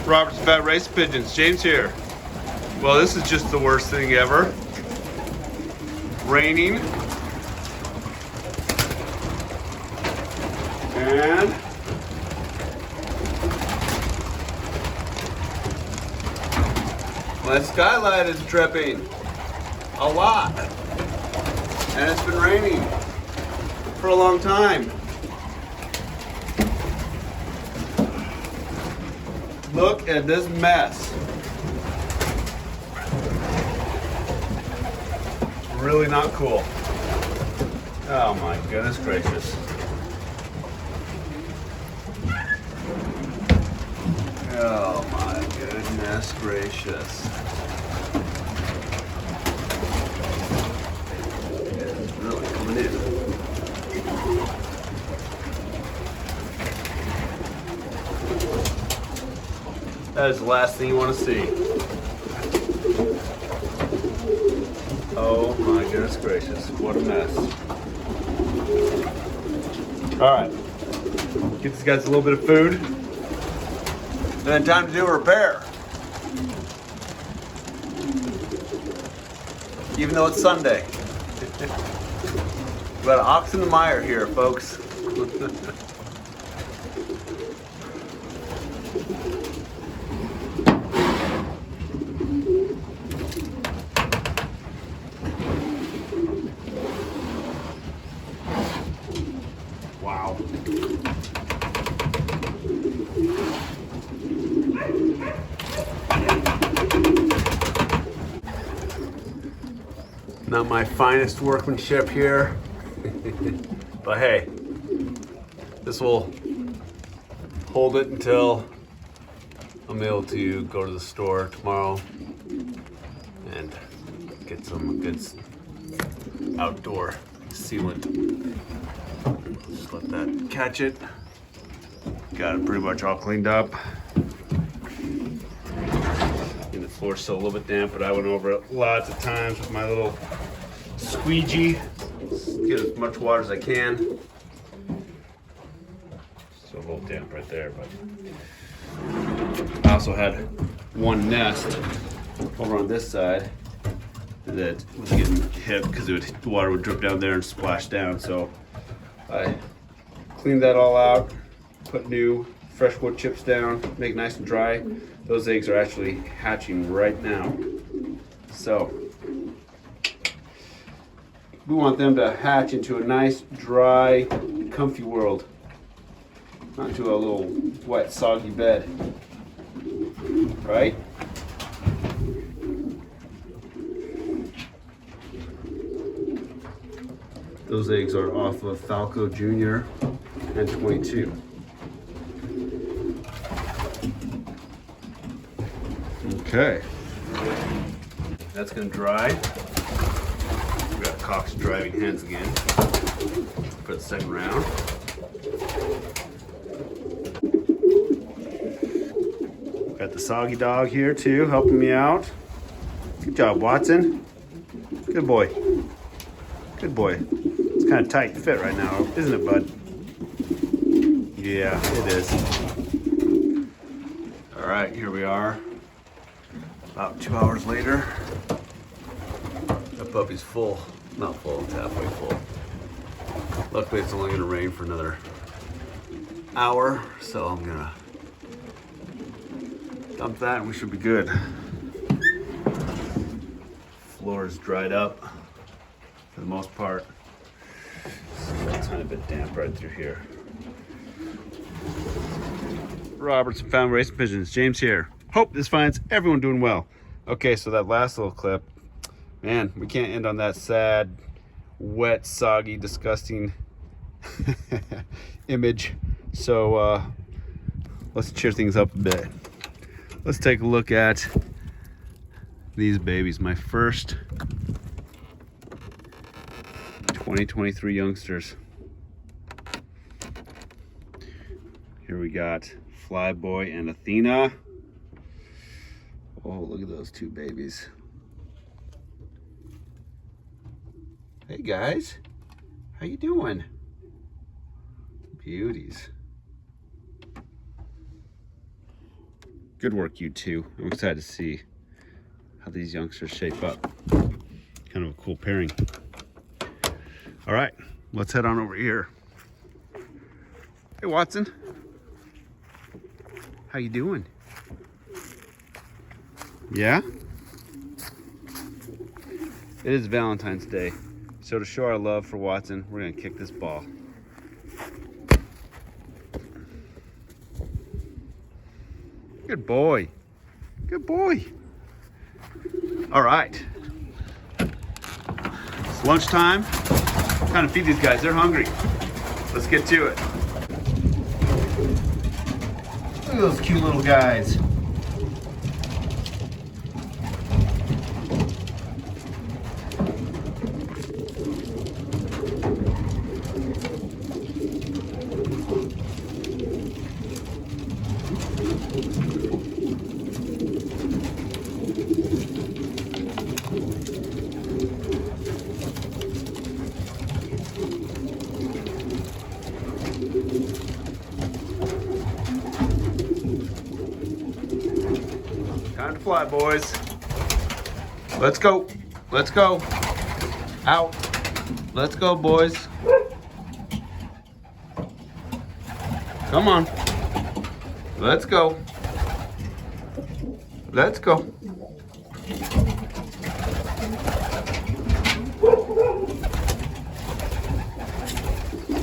Robert's Fat Race Pigeons. James here. Well, this is just the worst thing ever. Raining. And my skylight is dripping a lot. And it's been raining for a long time. Look at this mess. Really not cool. Oh my goodness gracious. Oh my goodness gracious. It's really coming in. That is the last thing you want to see. Oh my goodness gracious, what a mess. All right, get these guys a little bit of food. Then time to do a repair. Even though it's Sunday. We've got an ox in the mire here, folks. Wow. Not my finest workmanship here, but hey, this will hold it until I'm able to go to the store tomorrow and get some good outdoor sealant. Just let that catch it. Got it pretty much all cleaned up. And the floor's still a little bit damp, but I went over it lots of times with my little squeegee. Get as much water as I can. Still a little damp right there, but I also had one nest over on this side that was getting hit because the water would drip down there and splash down. So I cleaned that all out, put new fresh wood chips down, make it nice and dry. Those eggs are actually hatching right now. So we want them to hatch into a nice, dry, comfy world, not into a little wet, soggy bed, right? Those eggs are off of Falco Jr. and 22. Okay, that's gonna dry. We got cocks driving hens again for the second round. Got the soggy dog here too, helping me out. Good job, Watson. Good boy. Good boy. It's kind of tight fit right now, isn't it, bud? Yeah, it is. All right, here we are. About 2 hours later. That puppy's full. Not full, it's halfway full. Luckily, it's only gonna rain for another hour, so I'm gonna dump that and we should be good. Floor is dried up for the most part. It's a tiny bit damp right through here. Robert's Fat Race Pigeons. James here. Hope this finds everyone doing well. Okay, so that last little clip, man, we can't end on that sad, wet, soggy, disgusting image. So let's cheer things up a bit. Let's take a look at these babies. My first 2023 youngsters. Here we got Flyboy and Athena. Oh, look at those two babies. Hey guys, how you doing? Beauties. Good work, you two. I'm excited to see how these youngsters shape up. Kind of a cool pairing. All right, let's head on over here. Hey, Watson. How you doing? Yeah? It is Valentine's Day. So to show our love for Watson, we're gonna kick this ball. Good boy. Good boy. All right. It's lunchtime. Time to feed these guys. They're hungry. Let's get to it. Look at those cute little guys. Time to fly, boys. Let's go. Let's go. Out. Let's go, boys. Come on. Let's go. Let's go.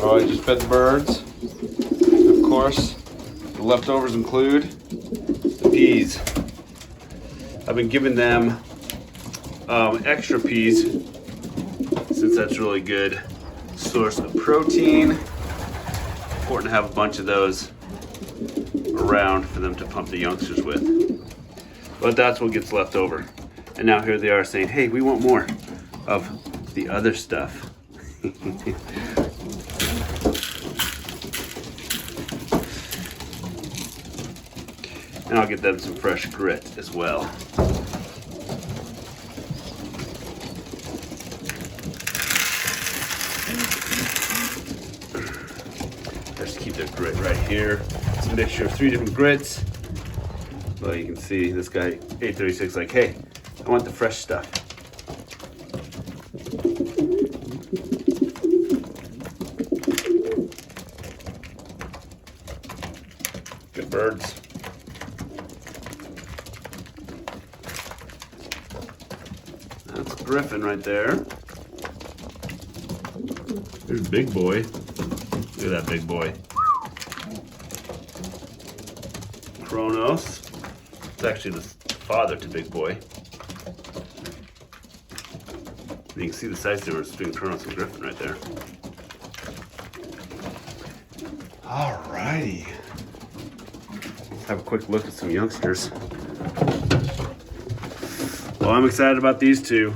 Oh, I just fed the birds. Of course, the leftovers include the peas. I've been giving them extra peas since that's really good source of protein. Important to have a bunch of those around for them to pump the youngsters with. But that's what gets left over. And now here they are saying, hey, we want more of the other stuff. And I'll get them some fresh grit as well. Just keep their grit right here. It's a mixture of 3 different grits. Well, you can see this guy, 836, like, hey, I want the fresh stuff. Good birds. That's Griffin right there. There's Big Boy. Look at that big boy. Kronos. It's actually the father to Big Boy. You can see the size difference between Kronos and Griffin right there. Alrighty. Let's have a quick look at some youngsters. Well, I'm excited about these two.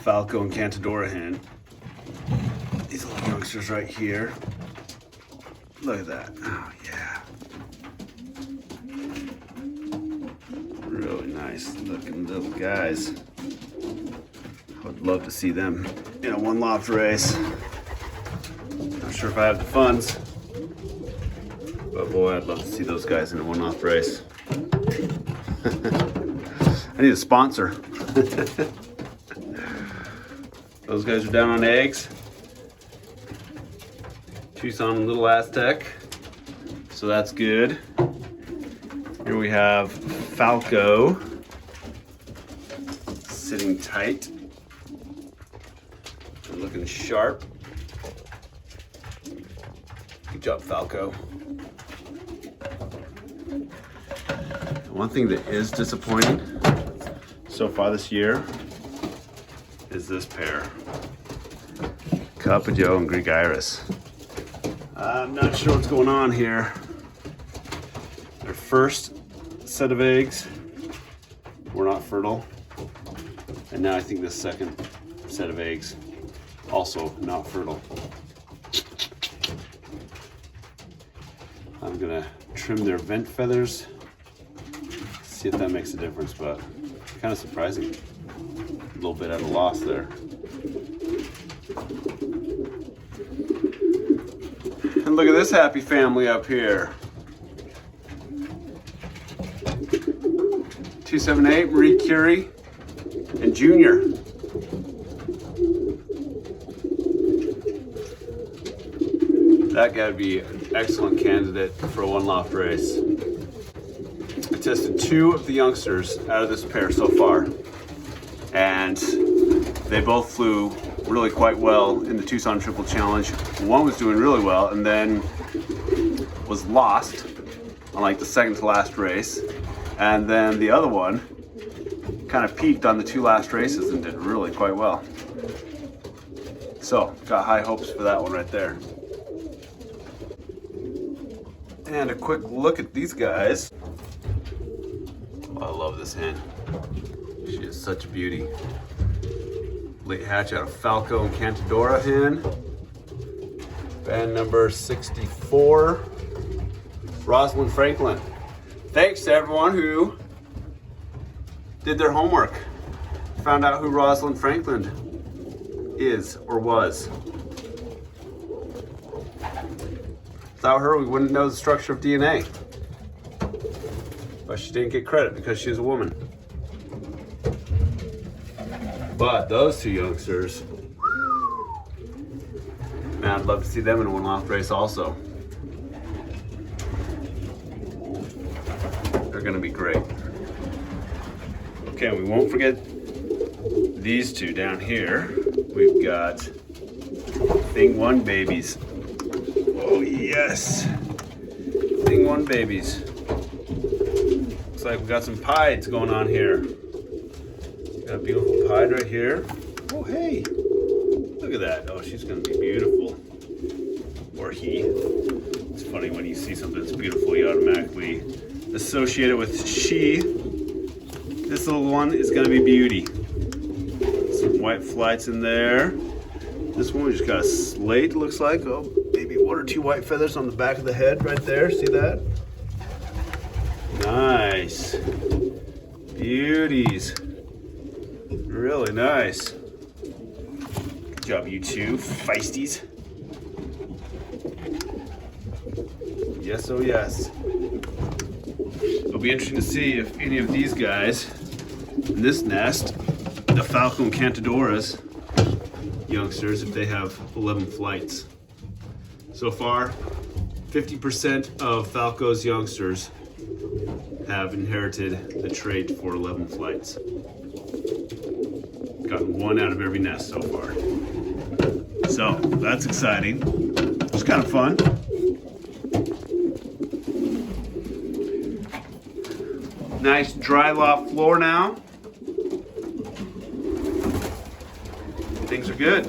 Falco and Cantadora hen. These little youngsters right here. Look at that. Oh, yeah. Really nice looking little guys. I would love to see them in a one loft race. Not sure if I have the funds, but boy, I'd love to see those guys in a one loft race. I need a sponsor. Those guys are down on eggs. Tucson and Little Aztec. So that's good. Here we have Falco sitting tight and looking sharp. Good job, Falco. One thing that is disappointing so far this year is this pair, Kalapati and Greek Iris. I'm not sure what's going on here. Their first set of eggs were not fertile, and now I think this second set of eggs also not fertile. I'm gonna trim their vent feathers, see if that makes a difference, but kind of surprising. A little bit at a loss there. And And look at this happy family up here. 278, Marie Curie, and Junior. That gotta be an excellent candidate for a one loft race. I tested 2 of the youngsters out of this pair so far, and they both flew really quite well in the Tucson Triple Challenge. One was doing really well and then was lost on like the second to last race. And then the other one kind of peaked on the 2 last races and did really quite well. So, got high hopes for that one right there. And a quick look at these guys. Oh, I love this hen. She is such a beauty. Late hatch out of Falco and Cantadora hen. Band number 64, Rosalind Franklin. Thanks to everyone who did their homework. Found out who Rosalind Franklin is or was. Without her, we wouldn't know the structure of DNA. But she didn't get credit because she's a woman. But those 2 youngsters, man, I'd love to see them in a one loft race also. They're gonna be great. Okay, we won't forget these 2 down here. We've got Thing 1 babies. Oh yes, Thing 1 babies. Looks like we got some pieds going on here. Got a beautiful pied right here. Oh hey, look at that. Oh, she's gonna be beautiful. Or he. It's funny when you see something that's beautiful, you automatically associate it with she. This little one is gonna be beauty. Some white flights in there. This one we just got a slate, looks like. Oh, maybe 1 or 2 white feathers on the back of the head right there. See that? Nice. Beauties. Really nice. Good job, you 2 feisties. Yes, oh yes. It'll be interesting to see if any of these guys in this nest, the Falco and Cantadoras youngsters, if they have 11 flights. So far, 50% of Falco's youngsters have inherited the trait for 11 flights. Gotten 1 out of every nest so far. So that's exciting. It's kind of fun. Nice dry loft floor now. Things are good.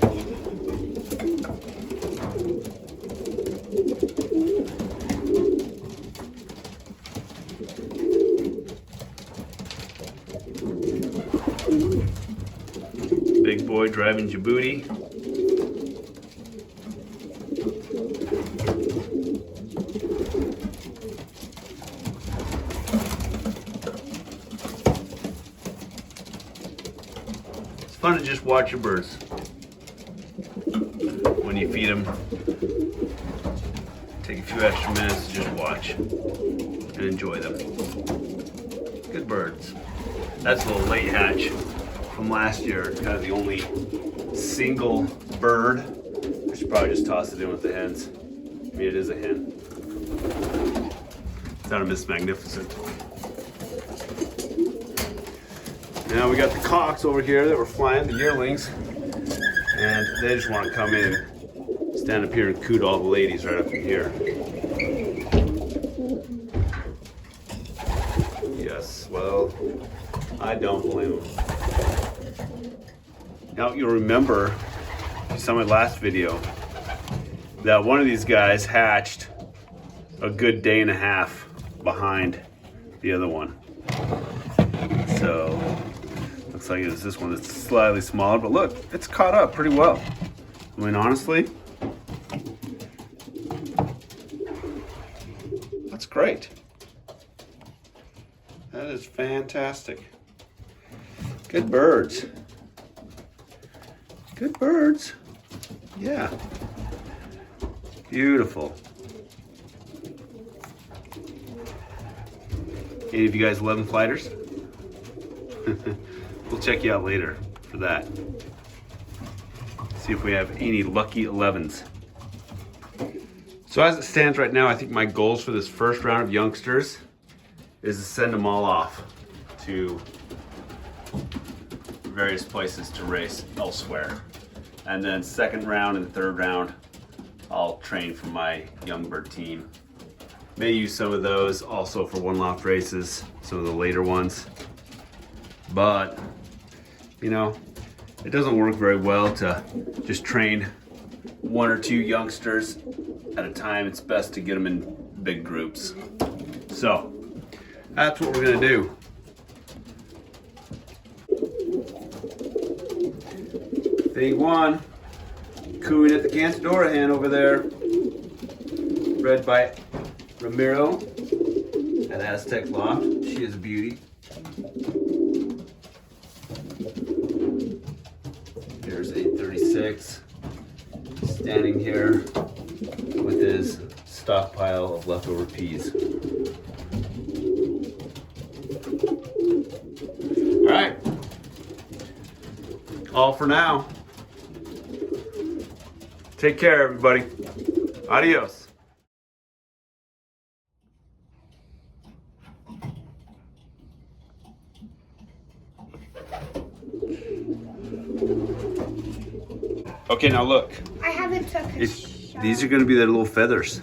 Big boy driving Djibouti. It's fun to just watch your birds when you feed them. Take a few extra minutes to just watch and enjoy them. Good birds. That's a little late hatch from last year. It's kind of the only single bird. I should probably just toss it in with the hens. I mean, it is a hen. It's not a Miss Magnificent. Now we got the cocks over here that were flying, the yearlings, and they just want to come in, stand up here and coot all the ladies right up in here. Yes, well, I don't blame them. Now you'll remember, if you saw my last video, that one of these guys hatched a good day and a half behind the other one. So, looks like it's this one that's slightly smaller, but look, it's caught up pretty well. I mean, honestly, that's great. That is fantastic. Good birds. Good birds. Yeah. Beautiful. Any of you guys 11 flighters? We'll check you out later for that. See if we have any lucky 11s. So as it stands right now, I think my goals for this first round of youngsters is to send them all off to various places to race elsewhere. And then second round and third round, I'll train for my young bird team. May use some of those also for one loft races, some of the later ones. But, you know, it doesn't work very well to just train one or two youngsters at a time. It's best to get them in big groups. So, that's what we're gonna do. Thing one, cooing at the Cantadora hen over there, bred by Ramiro at Aztec Loft. She is a beauty. Here's 836, standing here with his stockpile of leftover peas. All right, all for now. Take care, everybody. Adios. Okay, now look. I haven't took a shot. These are going to be their little feathers.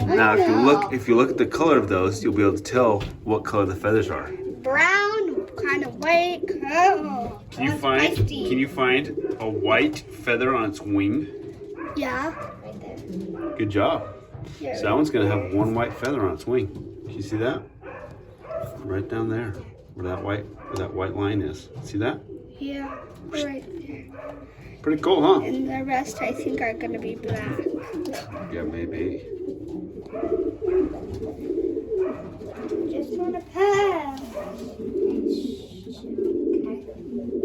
Now, if you look at the color of those, you'll be able to tell what color the feathers are. Brown, kind of white. Oh, Can you find a white feather on its wing? Yeah, right there. Good job. Here. So that one's going to have one white feather on its wing. Can you see that? Right down there, where that white line is. See that? Yeah, right there. Pretty cool, huh? And the rest, I think, are gonna be black. Yeah, maybe. Just wanna pass. Okay.